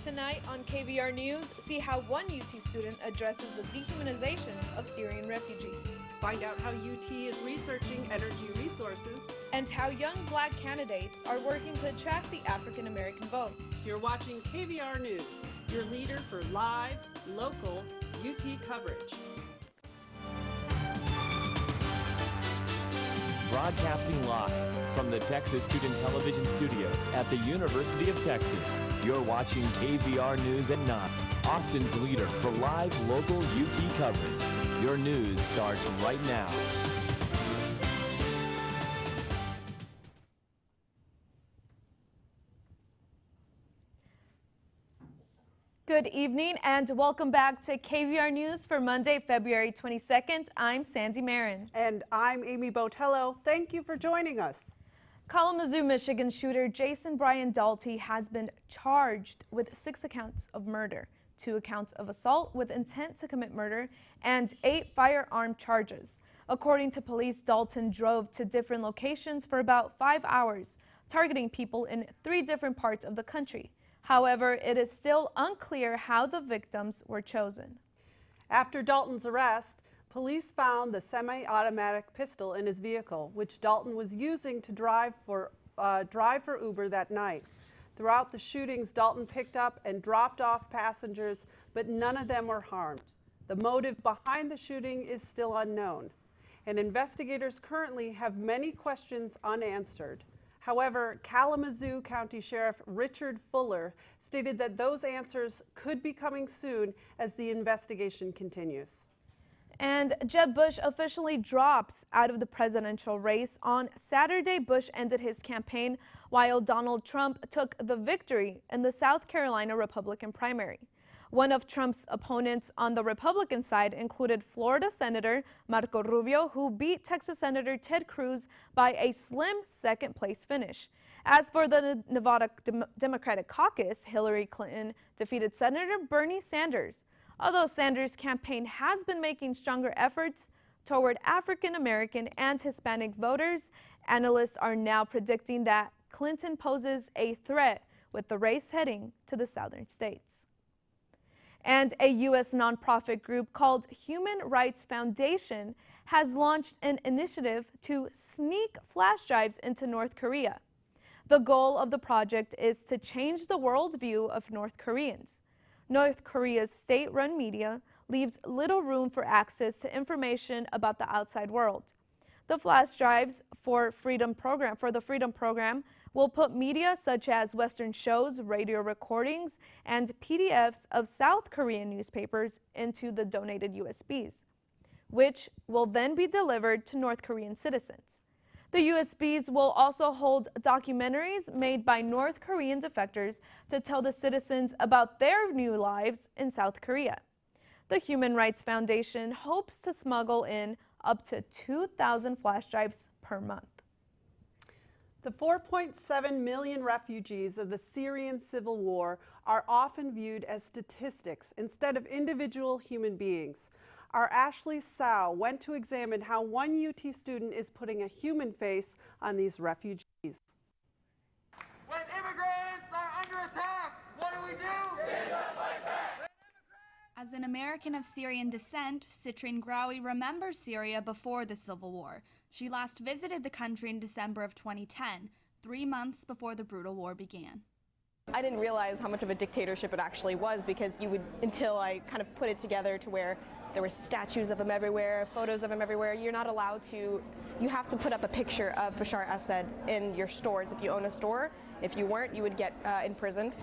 Tonight on KVR News, see how one UT student addresses the dehumanization of Syrian refugees. Find out how UT is researching energy resources. And how young black candidates are working to attract the African American vote. You're watching KVR News, your leader for live, local UT coverage. Broadcasting live from the Texas Student Television Studios at the University of Texas. You're watching KVR News at 9, Austin's leader for live local UT coverage. Your news starts right now. Good evening and welcome back to KVR News for Monday, February 22nd. I'm Sandy Marin. And I'm Amy Botelho. Thank you for joining us. Kalamazoo, Michigan shooter Jason Brian Dalty has been charged with 6 accounts of murder, 2 accounts of assault with intent to commit murder, and 8 firearm charges. According to police, Dalton drove to different locations for about 5 hours, targeting people in 3 different parts of the country. However, it is still unclear how the victims were chosen. After Dalton's arrest, police found the semi-automatic pistol in his vehicle, which Dalton was using to drive for Uber that night. Throughout the shootings, Dalton picked up and dropped off passengers, but none of them were harmed. The motive behind the shooting is still unknown, and investigators currently have many questions unanswered. However, Kalamazoo County Sheriff Richard Fuller stated that those answers could be coming soon as the investigation continues. And Jeb Bush officially drops out of the presidential race. On Saturday, Bush ended his campaign while Donald Trump took the victory in the South Carolina Republican primary. One of Trump's opponents on the Republican side included Florida Senator Marco Rubio, who beat Texas Senator Ted Cruz by a slim second-place finish. As for the Nevada Democratic caucus, Hillary Clinton defeated Senator Bernie Sanders. Although Sanders' campaign has been making stronger efforts toward African American and Hispanic voters, analysts are now predicting that Clinton poses a threat with the race heading to the southern states. And a U.S. nonprofit group called Human Rights Foundation has launched an initiative to sneak flash drives into North Korea. The goal of the project is to change the worldview of North Koreans. North Korea's state-run media leaves little room for access to information about the outside world. The flash drives for the Freedom Program will put media such as Western shows, radio recordings, and PDFs of South Korean newspapers into the donated USBs, which will then be delivered to North Korean citizens. The USBs will also hold documentaries made by North Korean defectors to tell the citizens about their new lives in South Korea. The Human Rights Foundation hopes to smuggle in up to 2,000 flash drives per month. The 4.7 million refugees of the Syrian civil war are often viewed as statistics instead of individual human beings. Our Ashley Tsao went to examine how one UT student is putting a human face on these refugees. When immigrants are under attack, what do we do? Stand up, fight back! As an American of Syrian descent, Citrine Grawi remembers Syria before the Civil War. She last visited the country in December of 2010, 3 months before the brutal war began. I didn't realize how much of a dictatorship it actually was until I kind of put it together to where there were statues of him everywhere, photos of him everywhere. You're not allowed to, you have to put up a picture of Bashar Assad in your stores if you own a store. If you weren't, you would get imprisoned.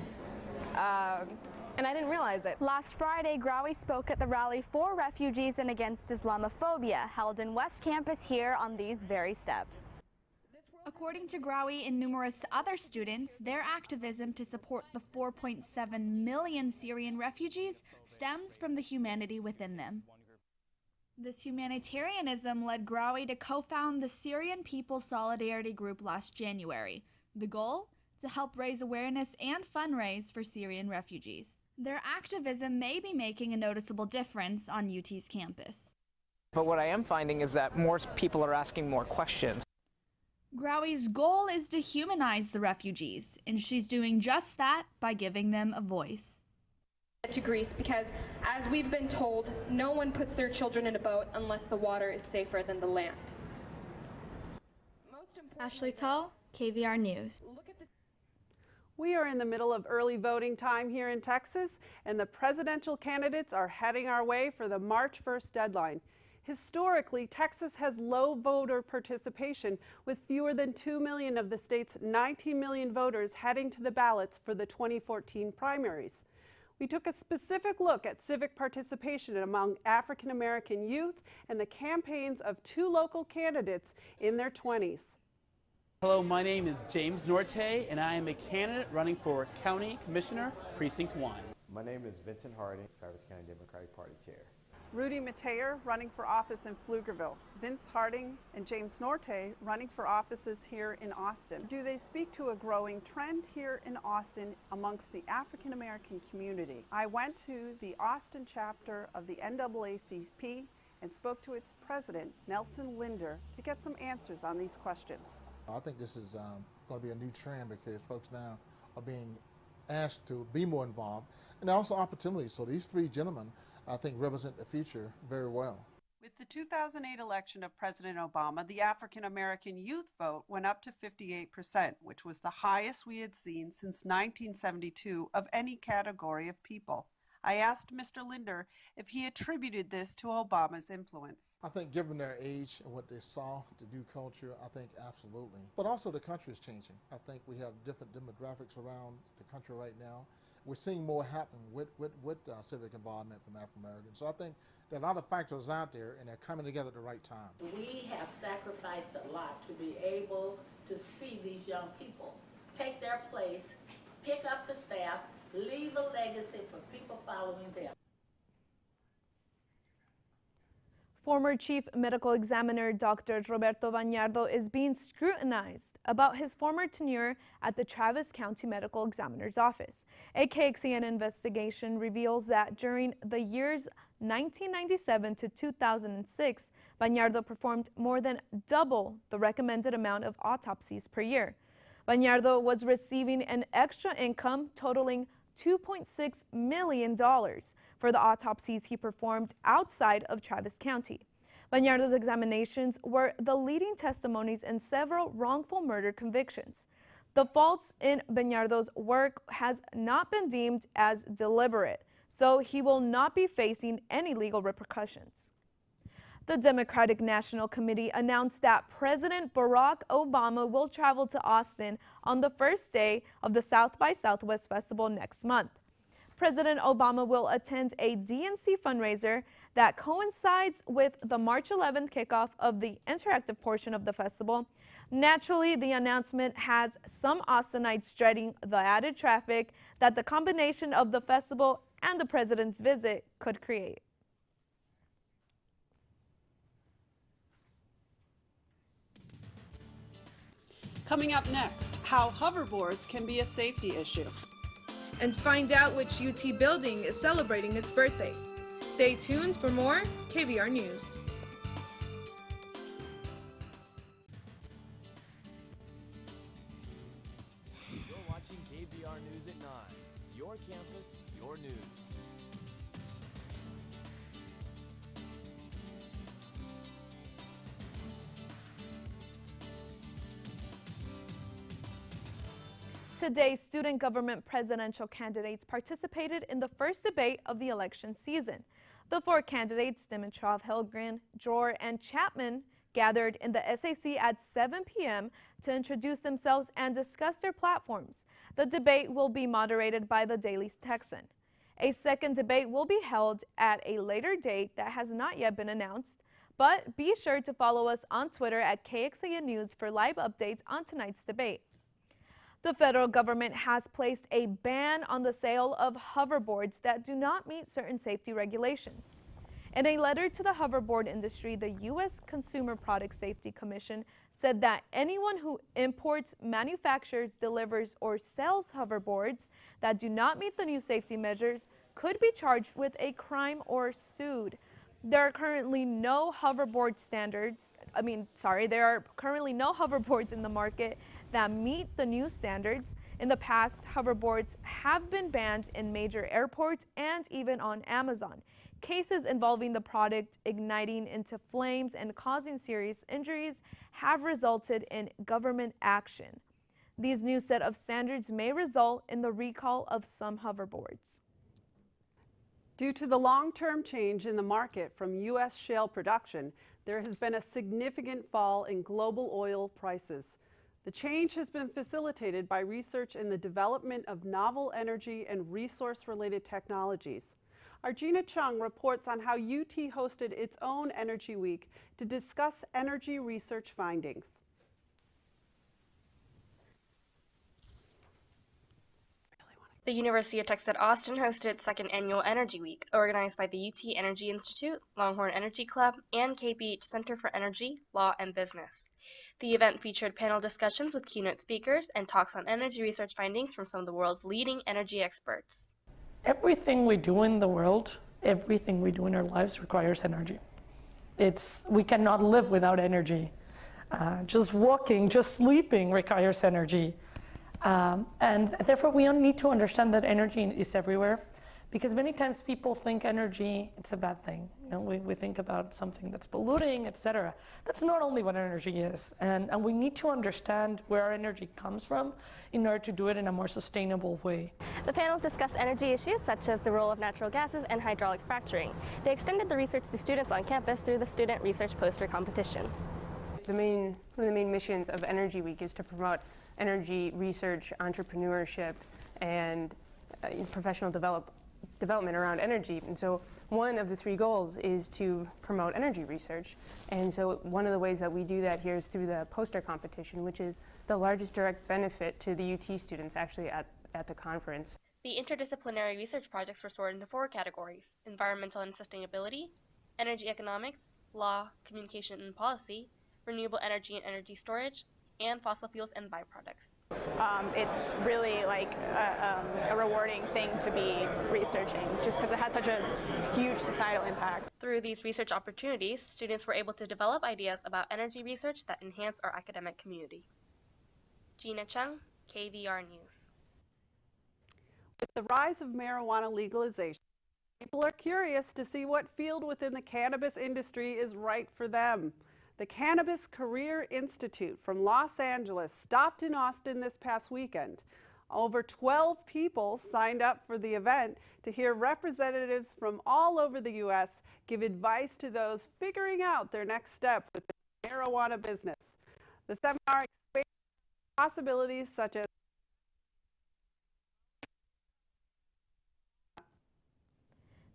And I didn't realize it. Last Friday, Grawi spoke at the rally for refugees and against Islamophobia, held in West Campus here on these very steps. According to Grawi and numerous other students, their activism to support the 4.7 million Syrian refugees stems from the humanity within them. This humanitarianism led Grawi to co-found the Syrian People Solidarity Group last January. The goal? To help raise awareness and fundraise for Syrian refugees. Their activism may be making a noticeable difference on UT's campus. But what I am finding is that more people are asking more questions. Graui's goal is to humanize the refugees, and she's doing just that by giving them a voice. To Greece because, as we've been told, no one puts their children in a boat unless the water is safer than the land. Ashley Tsao, KVR News. We are in the middle of early voting time here in Texas, and the presidential candidates are heading our way for the March 1st deadline. Historically, Texas has low voter participation, with fewer than 2 million of the state's 19 million voters heading to the ballots for the 2014 primaries. We took a specific look at civic participation among African American youth and the campaigns of two local candidates in their 20s. Hello, my name is James Norte, and I am a candidate running for County Commissioner, Precinct 1. My name is Vincent Harding, Travis County Democratic Party Chair. Rudy Mateer running for office in Pflugerville. Vince Harding and James Norte running for offices here in Austin. Do they speak to a growing trend here in Austin amongst the African American community? I went to the Austin chapter of the NAACP and spoke to its president, Nelson Linder, to get some answers on these questions. I think this is going to be a new trend because folks now are being asked to be more involved, and also opportunities. So these three gentlemen, I think, represent the future very well. With the 2008 election of President Obama, the African American youth vote went up to 58%, which was the highest we had seen since 1972 of any category of people. I asked Mr. Linder if he attributed this to Obama's influence. I think given their age and what they saw to do culture, I think absolutely. But also the country is changing. I think we have different demographics around the country right now. We're seeing more happen with civic involvement from African Americans. So I think there are a lot of factors out there, and they're coming together at the right time. We have sacrificed a lot to be able to see these young people take their place, pick up the staff, leave a legacy for people following them. Former Chief Medical Examiner Dr. Roberto Bañardo is being scrutinized about his former tenure at the Travis County Medical Examiner's Office. A KXAN investigation reveals that during the years 1997 to 2006, Bañardo performed more than double the recommended amount of autopsies per year. Bañardo was receiving an extra income totaling $2.6 million for the autopsies he performed outside of Travis County. Bañardo's examinations were the leading testimonies in several wrongful murder convictions. The faults in Bañardo's work has not been deemed as deliberate, so he will not be facing any legal repercussions. The Democratic National Committee announced that President Barack Obama will travel to Austin on the first day of the South by Southwest Festival next month. President Obama will attend a DNC fundraiser that coincides with the March 11th kickoff of the interactive portion of the festival. Naturally, the announcement has some Austinites dreading the added traffic that the combination of the festival and the president's visit could create. Coming up next, how hoverboards can be a safety issue. And find out which UT building is celebrating its birthday. Stay tuned for more KVR News. You're watching KVR News at 9. Your campus, your news. Today, student government presidential candidates participated in the first debate of the election season. The four candidates, Dimitrov, Helgren, Dror, and Chapman, gathered in the SAC at 7 p.m. to introduce themselves and discuss their platforms. The debate will be moderated by the Daily Texan. A second debate will be held at a later date that has not yet been announced, but be sure to follow us on Twitter at KXAN News for live updates on tonight's debate. The federal government has placed a ban on the sale of hoverboards that do not meet certain safety regulations. In a letter to the hoverboard industry, the U.S. Consumer Product Safety Commission said that anyone who imports, manufactures, delivers, or sells hoverboards that do not meet the new safety measures could be charged with a crime or sued. There are currently no hoverboards in the market that meet the new standards. In the past, hoverboards have been banned in major airports and even on Amazon. Cases involving the product igniting into flames and causing serious injuries have resulted in government action. These new set of standards may result in the recall of some hoverboards. Due to the long-term change in the market from U.S. shale production, there has been a significant fall in global oil prices. The change has been facilitated by research in the development of novel energy and resource-related technologies. Our Jina Chung reports on how UT hosted its own Energy Week to discuss energy research findings. The University of Texas at Austin hosted its second annual Energy Week, organized by the UT Energy Institute, Longhorn Energy Club, and KPH Center for Energy, Law, and Business. The event featured panel discussions with keynote speakers and talks on energy research findings from some of the world's leading energy experts. Everything we do in the world, everything we do in our lives requires energy. We cannot live without energy. Just walking, just sleeping requires energy. And therefore, we need to understand that energy is everywhere, because many times people think energy, it's a bad thing. We think about something that's polluting, etc. That's not only what energy is. And we need to understand where our energy comes from in order to do it in a more sustainable way. The panels discussed energy issues such as the role of natural gases and hydraulic fracturing. They extended the research to students on campus through the student research poster competition. One of the main missions of Energy Week is to promote energy research, entrepreneurship, and professional development around energy. And so one of the three goals is to promote energy research. And so one of the ways that we do that here is through the poster competition, which is the largest direct benefit to the UT students actually at the conference. The interdisciplinary research projects were sorted into 4 categories: environmental and sustainability, energy economics, law, communication and policy, renewable energy and energy storage, and fossil fuels and byproducts. It's really like a rewarding thing to be researching, just because it has such a huge societal impact. Through these research opportunities, students were able to develop ideas about energy research that enhance our academic community. Jina Chung, KVR News. With the rise of marijuana legalization, people are curious to see what field within the cannabis industry is right for them. The Cannabis Career Institute from Los Angeles stopped in Austin this past weekend. Over 12 people signed up for the event to hear representatives from all over the U.S. give advice to those figuring out their next step with the marijuana business. The seminar expands possibilities such as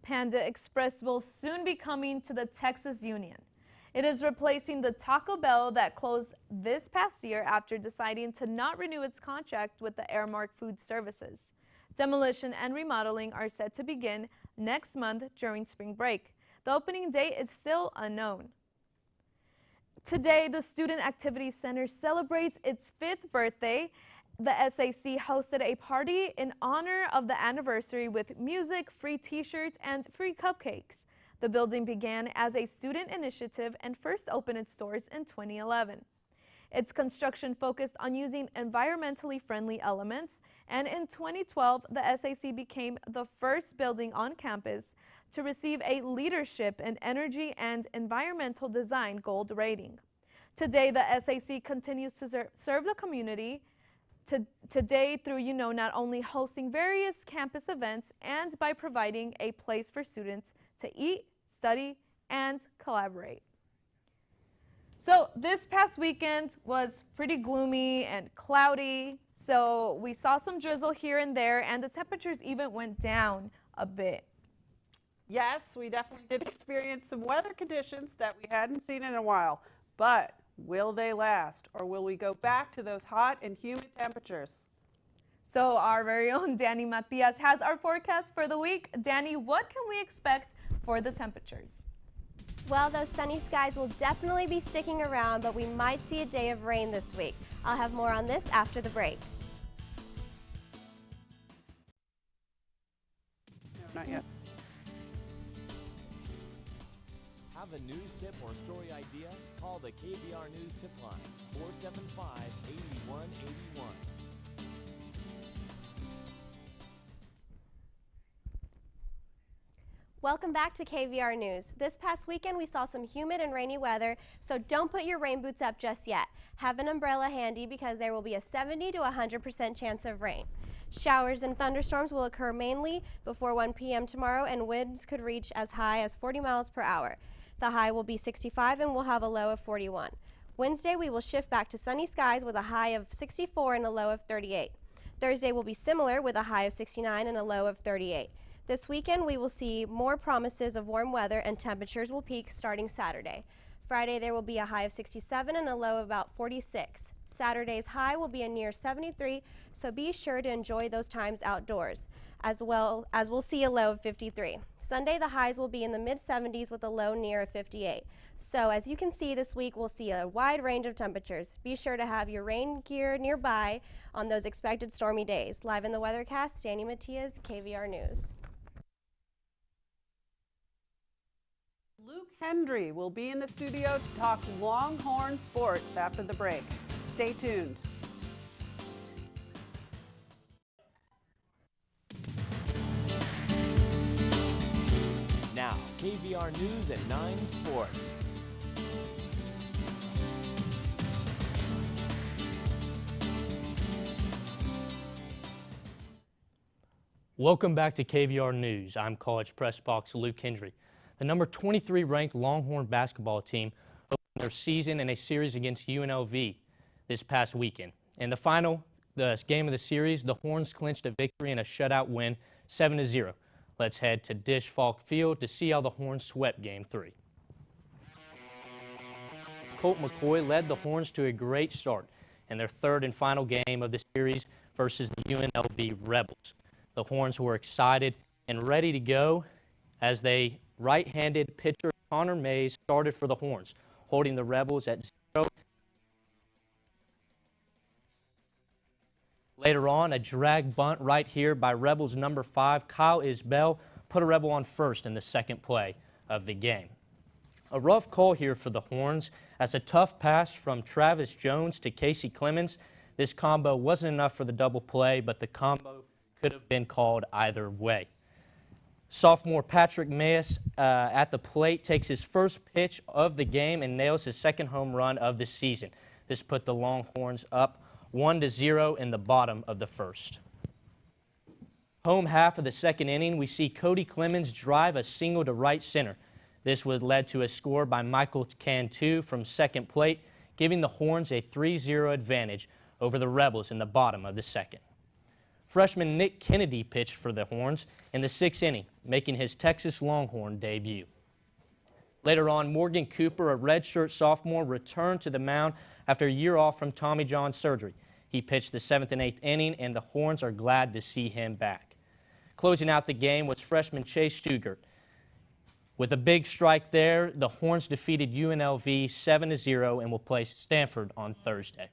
Panda Express will soon be coming to the Texas Union. It is replacing the Taco Bell that closed this past year after deciding to not renew its contract with the Airmark Food Services. Demolition and remodeling are set to begin next month during spring break. The opening date is still unknown. Today, the Student Activities Center celebrates its 5th birthday. The SAC hosted a party in honor of the anniversary with music, free t-shirts, and free cupcakes. The building began as a student initiative and first opened its doors in 2011. Its construction focused on using environmentally friendly elements, and in 2012, the SAC became the first building on campus to receive a Leadership in Energy and Environmental Design Gold rating. Today, the SAC continues to serve the community today through, not only hosting various campus events and by providing a place for students to eat, study, and collaborate. So this past weekend was pretty gloomy and cloudy, so we saw some drizzle here and there, and the temperatures even went down a bit. Yes, we definitely did experience some weather conditions that we hadn't seen in a while, but will they last, or will we go back to those hot and humid temperatures? So our very own Dani Matias has our forecast for the week. Dani, what can we expect for the temperatures? Well, those sunny skies will definitely be sticking around, but we might see a day of rain this week. I'll have more on this after the break. Not yet. Have a news tip or story idea? Call the KVR News Tip Line, 475-8181. Welcome back to KVR News. This past weekend we saw some humid and rainy weather, so don't put your rain boots up just yet. Have an umbrella handy because there will be a 70 to 100% chance of rain. Showers and thunderstorms will occur mainly before 1 p.m. tomorrow, and winds could reach as high as 40 miles per hour. The high will be 65 and we'll have a low of 41. Wednesday we will shift back to sunny skies with a high of 64 and a low of 38. Thursday will be similar with a high of 69 and a low of 38. This weekend, we will see more promises of warm weather and temperatures will peak starting Saturday. Friday, there will be a high of 67 and a low of about 46. Saturday's high will be a near 73, so be sure to enjoy those times outdoors, as well as we'll see a low of 53. Sunday, the highs will be in the mid-70s with a low near a 58. So as you can see this week, we'll see a wide range of temperatures. Be sure to have your rain gear nearby on those expected stormy days. Live in the weathercast, Dani, Matias, KVR News. Luke Hendry will be in the studio to talk Longhorn sports after the break. Stay tuned. Now, KVR News at 9 Sports. Welcome back to KVR News. I'm College Press Box Luke Hendry. The number 23 ranked Longhorn basketball team opened their season in a series against UNLV this past weekend. In the game of the series, the Horns clinched a victory in a shutout win, 7-0. Let's head to Dish Falk Field to see how the Horns swept Game 3. Colt McCoy led the Horns to a great start in their third and final game of the series versus the UNLV Rebels. The Horns were excited and ready to go as they right-handed pitcher Connor Mays started for the Horns, holding the Rebels at 0. Later on, a drag bunt right here by Rebels number 5, Kyle Isbell, put a Rebel on first in the second play of the game. A rough call here for the Horns as a tough pass from Travis Jones to Casey Clemens. This combo wasn't enough for the double play, but the combo could have been called either way. Sophomore Patrick Mayes at the plate takes his first pitch of the game and nails his second home run of the season. This put the Longhorns up 1-0 in the bottom of the first. Home half of the second inning, we see Cody Clemens drive a single to right center. This was led to a score by Michael Cantu from second plate, giving the Horns a 3-0 advantage over the Rebels in the bottom of the second. Freshman Nick Kennedy pitched for the Horns in the sixth inning, making his Texas Longhorn debut. Later on, Morgan Cooper, a redshirt sophomore, returned to the mound after a year off from Tommy John surgery. He pitched the 7th and 8th inning, and the Horns are glad to see him back. Closing out the game was freshman Chase Stugart. With a big strike there, the Horns defeated UNLV 7-0 and will play Stanford on Thursday.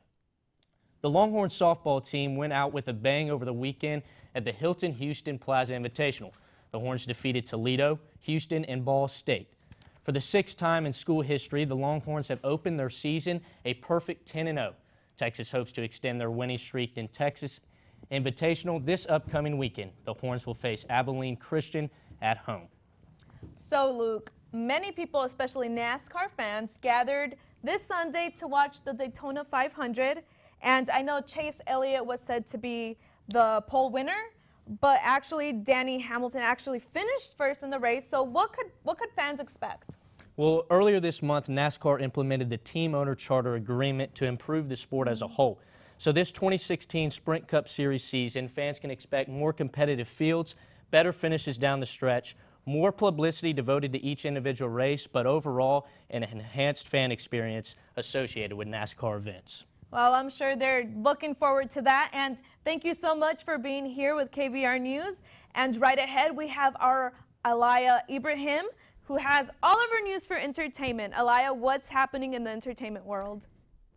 The Longhorn softball team went out with a bang over the weekend at the Hilton Houston Plaza Invitational. The Horns defeated Toledo, Houston, and Ball State. For the sixth time in school history, the Longhorns have opened their season a perfect 10-0. Texas hopes to extend their winning streak in Texas Invitational this upcoming weekend. The Horns will face Abilene Christian at home. So, Luke, many people, especially NASCAR fans, gathered this Sunday to watch the Daytona 500. And I know Chase Elliott was said to be the pole winner, but actually Danny Hamilton actually finished first in the race. So what could fans expect? Well, earlier this month, NASCAR implemented the team owner charter agreement to improve the sport as a whole. So this 2016 Sprint Cup Series season, fans can expect more competitive fields, better finishes down the stretch, more publicity devoted to each individual race, but overall an enhanced fan experience associated with NASCAR events. Well, I'm sure they're looking forward to that. And thank you so much for being here with KVR News. And right ahead, we have our Aliyah Ibrahim, who has all of our news for entertainment. Aliyah, what's happening in the entertainment world?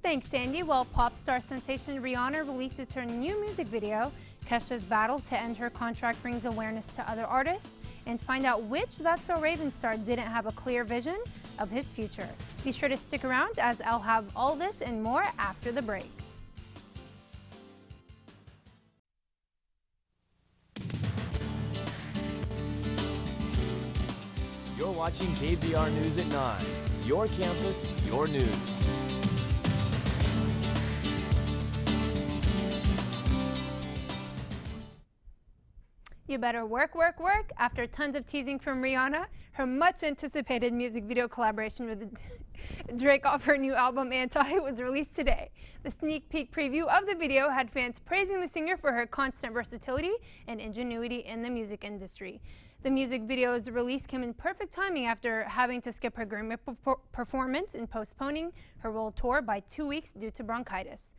Thanks, Sandy. Well, pop star sensation Rhianna releases her new music video. Kesha's battle to end her contract brings awareness to other artists, and find out which That's So Raven star didn't have a clear vision of his future. Be sure to stick around as I'll have all this and more after the break. You're watching KVR News at 9. Your campus, your news. You better work, work, work. After tons of teasing from Rhianna, her much anticipated music video collaboration with Drake off her new album Anti was released today. The sneak peek preview of the video had fans praising the singer for her constant versatility and ingenuity in the music industry. The music video's release came in perfect timing after having to skip her Grammy performance and postponing her world tour by 2 weeks due to bronchitis.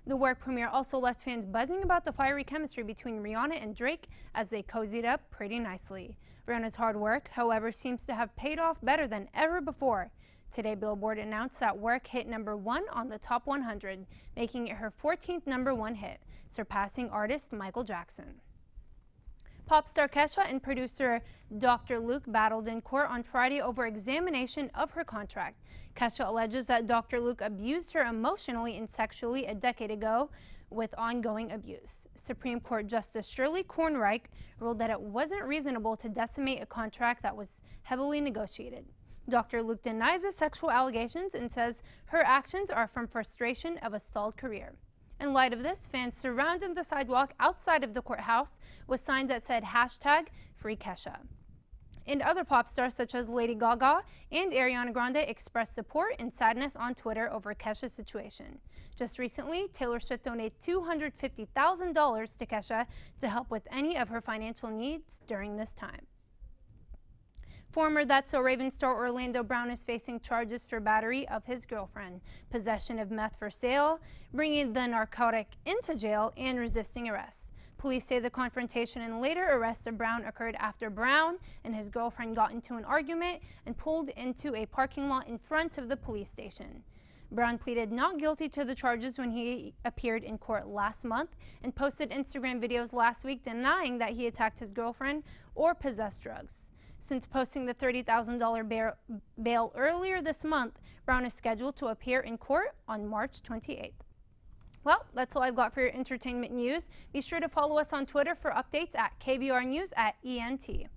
The work premiere also left fans buzzing about the fiery chemistry between Rhianna and Drake as they cozied up pretty nicely. Rihanna's hard work, however, seems to have paid off better than ever before. Today, Billboard announced that work hit #1 on the Top 100, making it her 14th #1 hit, surpassing artist Michael Jackson. Pop star Kesha and producer Dr. Luke battled in court on Friday over examination of her contract. Kesha alleges that Dr. Luke abused her emotionally and sexually a decade ago, with ongoing abuse. Supreme Court Justice Shirley Kornreich ruled that it wasn't reasonable to decimate a contract that was heavily negotiated. Dr. Luke denies the sexual allegations and says her actions are from frustration of a stalled career. In light of this, fans surrounded the sidewalk outside of the courthouse with signs that said #FreeKesha. And other pop stars such as Lady Gaga and Ariana Grande expressed support and sadness on Twitter over Kesha's situation. Just recently, Taylor Swift donated $250,000 to Kesha to help with any of her financial needs during this time. Former That's So Raven star Orlando Brown is facing charges for battery of his girlfriend, possession of meth for sale, bringing the narcotic into jail, and resisting arrest. Police say the confrontation and later arrest of Brown occurred after Brown and his girlfriend got into an argument and pulled into a parking lot in front of the police station. Brown pleaded not guilty to the charges when he appeared in court last month and posted Instagram videos last week denying that he attacked his girlfriend or possessed drugs. Since posting the $30,000 bail earlier this month, Brown is scheduled to appear in court on March 28th. Well, that's all I've got for your entertainment news. Be sure to follow us on Twitter for updates at KVR News @ENT.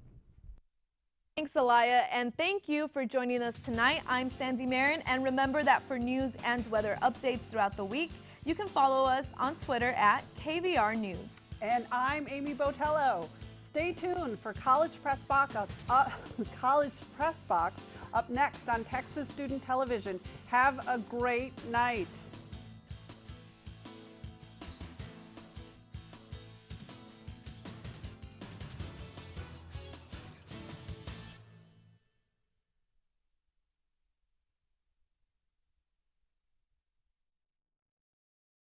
Thanks, Alaya, and thank you for joining us tonight. I'm Sandy Marin, and remember that for news and weather updates throughout the week, you can follow us on Twitter at KVR News. And I'm Amy Botelho. Stay tuned for College Press Box up next on Texas Student Television. Have a great night.